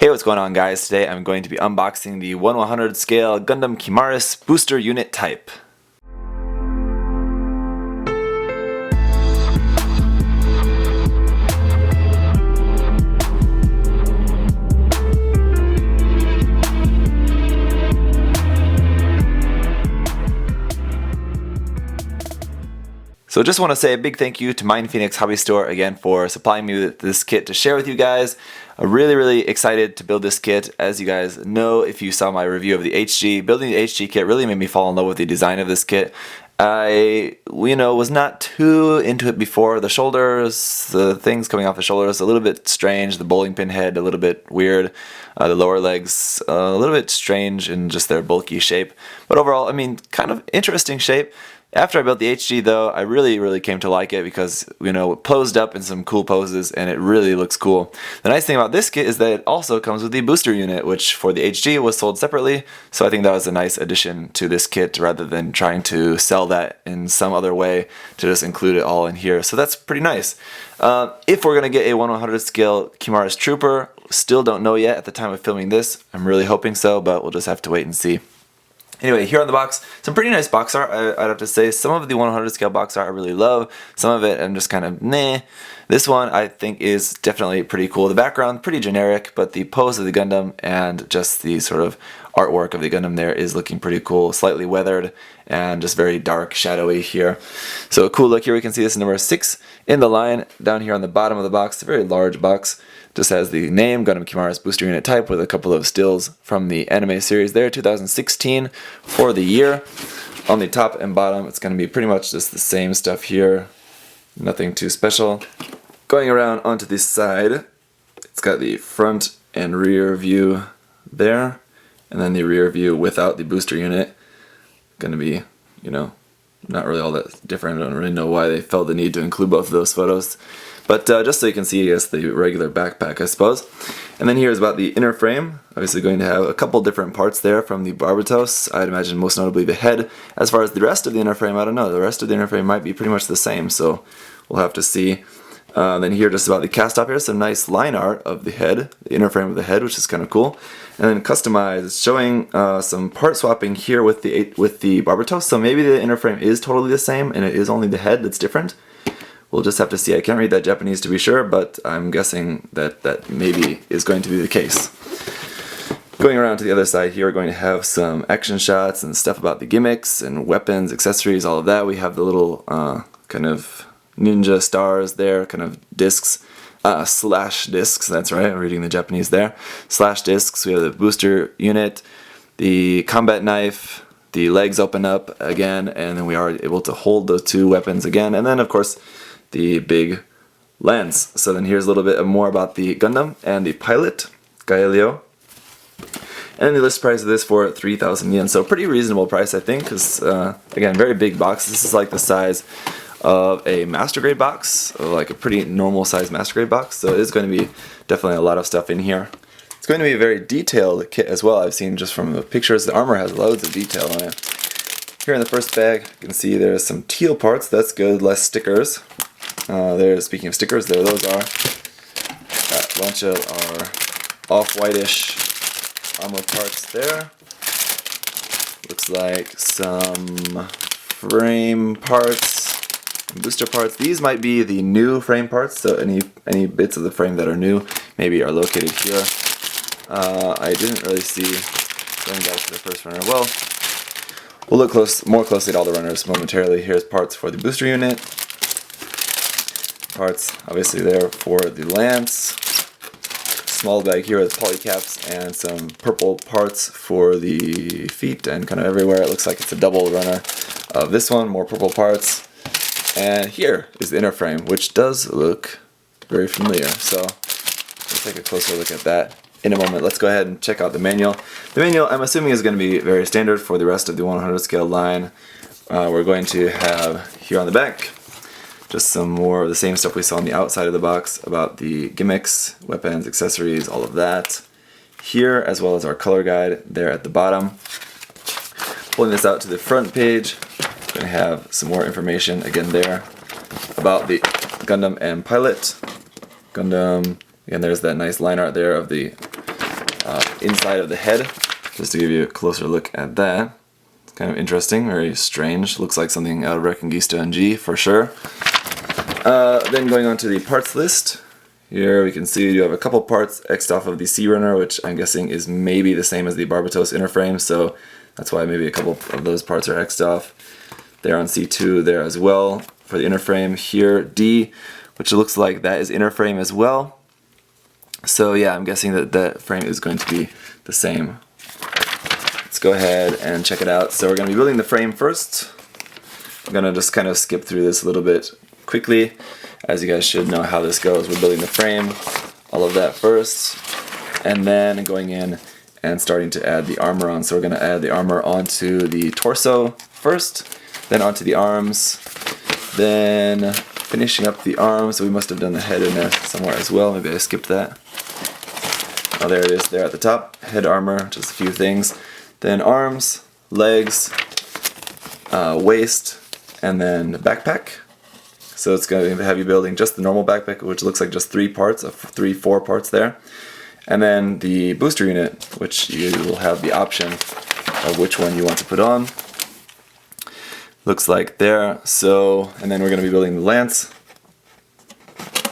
Hey, what's going on, guys? Today I'm going to be unboxing the 1/100 scale Gundam Kimaris booster unit type. So just want to say a big thank you to MindFenix Hobby Store again for supplying me with this kit to share with you guys. I'm really excited to build this kit. As you guys know, if you saw my review of the HG, building the HG kit really made me fall in love with the design of this kit. I, was not too into it before. The shoulders, the things coming off the shoulders, a little bit strange. The bowling pin head, a little bit weird. The lower legs, a little bit strange in just their bulky shape. But overall, kind of interesting shape. After I built the HG though, I really came to like it because, it posed up in some cool poses and it really looks cool. The nice thing about this kit is that it also comes with the booster unit, which for the HG was sold separately, so I think that was a nice addition to this kit rather than trying to sell that in some other way to just include it all in here. So that's pretty nice. If we're going to get a 1/100 scale Kimaris Trooper, still don't know yet at the time of filming this. I'm really hoping so, but we'll just have to wait and see. Anyway, here on the box, some pretty nice box art, I'd have to say. Some of the 1/100 scale box art I really love. Some of it I'm just kind of meh. This one I think is definitely pretty cool. The background, pretty generic, but the pose of the Gundam and just the sort of artwork of the Gundam there is looking pretty cool. Slightly weathered and just very dark, shadowy here. So a cool look here. We can see this is number 6 in the line. Down here on the bottom of the box, a very large box. Just has the name, Gundam Kimaris booster unit type, with a couple of stills from the anime series there, 2016 for the year. On the top and bottom, it's going to be pretty much just the same stuff here. Nothing too special. Going around onto the side, it's got the front and rear view there, and then the rear view without the booster unit. Going to be, not really all that different. I don't really know why they felt the need to include both of those photos. But just so you can see, I guess, the regular backpack, I suppose. And then here's about the inner frame. Obviously going to have a couple different parts there from the Barbatos. I'd imagine most notably the head. As far as the rest of the inner frame, I don't know. The rest of the inner frame might be pretty much the same, so we'll have to see. Then here, just about the cast off here, some nice line art of the head, the inner frame of the head, which is kind of cool. And then customized, it's showing some part swapping here with the Barbatos. So maybe the inner frame is totally the same, and it is only the head that's different. We'll just have to see. I can't read that Japanese to be sure, but I'm guessing that that maybe is going to be the case. Going around to the other side here, we're going to have some action shots and stuff about the gimmicks and weapons, accessories, all of that. We have the little kind of ninja stars there, kind of discs, slash discs, that's right, I'm reading the Japanese there. Slash discs, we have the booster unit, the combat knife, the legs open up again, and then we are able to hold those two weapons again, and then of course the big lens. So then here's a little bit more about the Gundam and the pilot, Gaelio. And the list price of this for 3,000 yen. So pretty reasonable price, I think, because again, very big box. This is like the size of a master grade box, or like a pretty normal size master grade box. So it is going to be definitely a lot of stuff in here. It's going to be a very detailed kit as well. I've seen just from the pictures, the armor has loads of detail on it. Here in the first bag, you can see there's some teal parts. That's good, less stickers. Speaking of stickers, those are. Got a bunch of our off-whitish armor parts there. Looks like some frame parts, and booster parts. These might be the new frame parts, so any bits of the frame that are new maybe are located here. I didn't really see, going back to the first runner. Well, we'll look more closely at all the runners momentarily. Here's parts for the booster unit. Parts obviously there for the lance. Small bag here with polycaps and some purple parts for the feet and kind of everywhere. It looks like it's a double runner of this one, more purple parts. And here is the inner frame, which does look very familiar. So let's take a closer look at that in a moment. Let's go ahead and check out the manual. The manual, I'm assuming, is going to be very standard for the rest of the 1/100 scale line. We're going to have here on the back just some more of the same stuff we saw on the outside of the box about the gimmicks, weapons, accessories, all of that. Here, as well as our color guide there at the bottom. Pulling this out to the front page, we're going to have some more information again there about the Gundam and pilot. Gundam, again, there's that nice line art there of the inside of the head, just to give you a closer look at that. It's kind of interesting, very strange. Looks like something out of Reconquista and G for sure. Then going on to the parts list. Here we can see you have a couple parts X'd off of the C runner, which I'm guessing is maybe the same as the Barbatos inner frame, so that's why maybe a couple of those parts are X'd off. There on C2 there as well for the inner frame. Here D, which looks like that is inner frame as well. So yeah, I'm guessing that that frame is going to be the same. Let's go ahead and check it out. So we're going to be building the frame first. I'm going to just kind of skip through this a little bit quickly, as you guys should know how this goes. We're building the frame, all of that first, and then going in and starting to add the armor on. So we're going to add the armor onto the torso first, then onto the arms, then finishing up the arms. So we must have done the head in there somewhere as well. Maybe I skipped that. Oh, there it is there at the top. Head armor, just a few things. Then arms, legs, waist, and then the backpack. So it's going to have you building just the normal backpack, which looks like just 3 parts, 4 parts there. And then the booster unit, which you will have the option of which one you want to put on. Looks like there. So, and then we're going to be building the lance.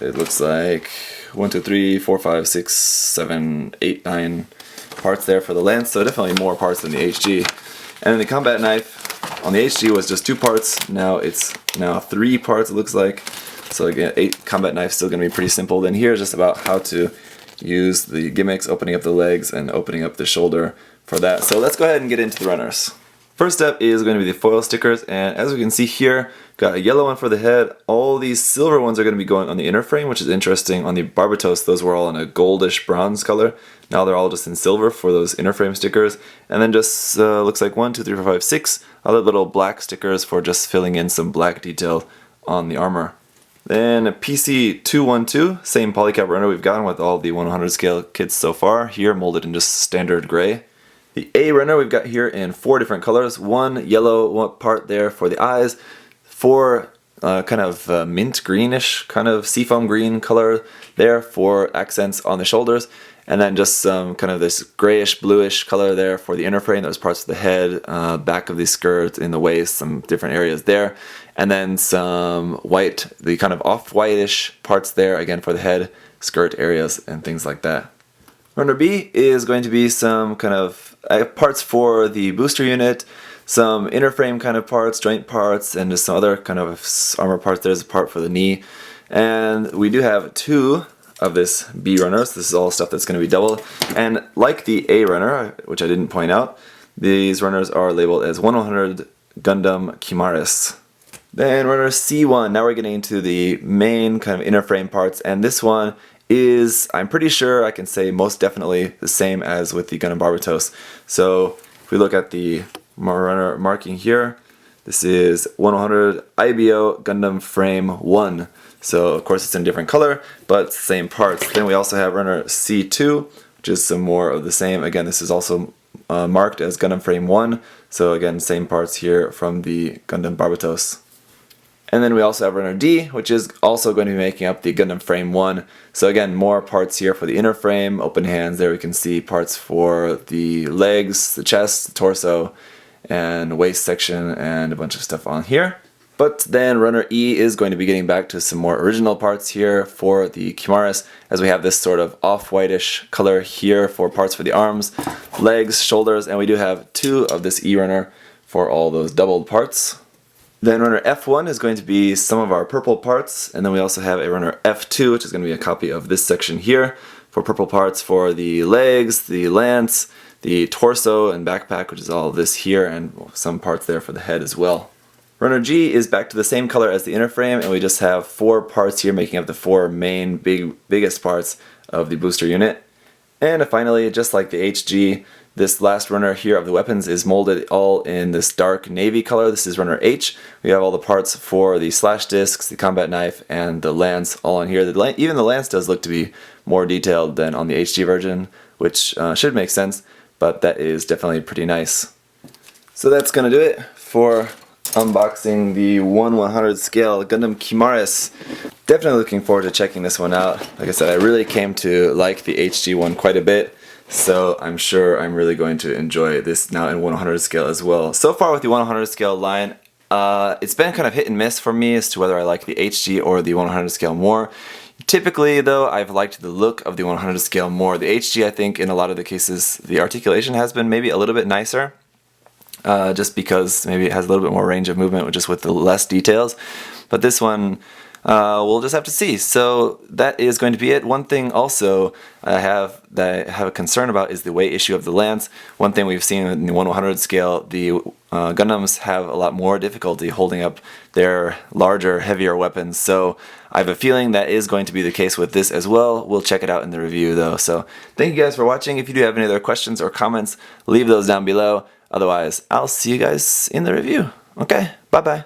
It looks like 1, 2, 3, 4, 5, 6, 7, 8, 9 parts there for the lance. So definitely more parts than the HG. And then the combat knife. On the HG was just 2 parts, now it's 3 parts it looks like. So again, 8 combat knife still going to be pretty simple. Then here's just about how to use the gimmicks, opening up the legs and opening up the shoulder for that. So let's go ahead and get into the runners. First up is going to be the foil stickers, and as we can see here, got a yellow one for the head. All these silver ones are going to be going on the inner frame, which is interesting. On the Barbatos, those were all in a goldish bronze color. Now they're all just in silver for those inner frame stickers. And then just looks like 1, 2, 3, 4, 5, 6 other little black stickers for just filling in some black detail on the armor. Then PC212, same polycap runner we've gotten with all the 100 scale kits so far, here molded in just standard gray. The A runner we've got here in 4 different colors, 1 yellow, 1 part there for the eyes, 4 kind of mint greenish, kind of seafoam green color there for accents on the shoulders, and then just some kind of this grayish bluish color there for the inner frame. Those parts of the head, back of the skirt, in the waist, some different areas there, and then some white, the kind of off-whitish parts there again for the head, skirt areas, and things like that. Runner B is going to be some kind of parts for the booster unit, some inner frame kind of parts, joint parts, and just some other kind of armor parts. There's a part for the knee. And we do have 2 of this B runners. This is all stuff that's going to be double. And like the A runner, which I didn't point out, these runners are labeled as 100 Gundam Kimaris. Then runner C1, now we're getting into the main kind of inner frame parts, and this one is, I'm pretty sure I can say most definitely the same as with the Gundam Barbatos. So if we look at the runner marking here, this is 100 IBO Gundam Frame 1. So of course it's in a different color, but same parts. Then we also have runner C2, which is some more of the same. Again, this is also marked as Gundam Frame 1. So again, same parts here from the Gundam Barbatos. And then we also have runner D, which is also going to be making up the Gundam Frame 1. So again, more parts here for the inner frame, open hands. There we can see parts for the legs, the chest, the torso, and waist section, and a bunch of stuff on here. But then runner E is going to be getting back to some more original parts here for the Kimaris, as we have this sort of off-whitish color here for parts for the arms, legs, shoulders, and we do have 2 of this E runner for all those doubled parts. Then runner F1 is going to be some of our purple parts, and then we also have a runner F2, which is going to be a copy of this section here for purple parts for the legs, the lance, the torso and backpack, which is all this here, and some parts there for the head as well. Runner G is back to the same color as the inner frame, and we just have 4 parts here making up the 4 main biggest parts of the booster unit. And finally, just like the HG, this last runner here of the weapons is molded all in this dark navy color. This is runner H. We have all the parts for the slash discs, the combat knife, and the lance all on here. Even the lance does look to be more detailed than on the HG version, which should make sense, but that is definitely pretty nice. So that's going to do it for unboxing the 1/100 scale Gundam Kimaris. Definitely looking forward to checking this one out. Like I said, I really came to like the HG one quite a bit. So I'm sure I'm really going to enjoy this now in 100 scale as well. So far with the 100 scale line, it's been kind of hit and miss for me as to whether I like the HG or the 100 scale more. Typically though, I've liked the look of the 100 scale more. The HG, I think in a lot of the cases, the articulation has been maybe a little bit nicer. Just because maybe it has a little bit more range of movement just with the less details. But this one, we'll just have to see. So that is going to be it. One thing also I have a concern about is the weight issue of the lance. One thing we've seen in the 1/100 scale, the Gundams have a lot more difficulty holding up their larger, heavier weapons. So I have a feeling that is going to be the case with this as well. We'll check it out in the review though. So thank you guys for watching. If you do have any other questions or comments, leave those down below. Otherwise, I'll see you guys in the review. Okay, bye-bye.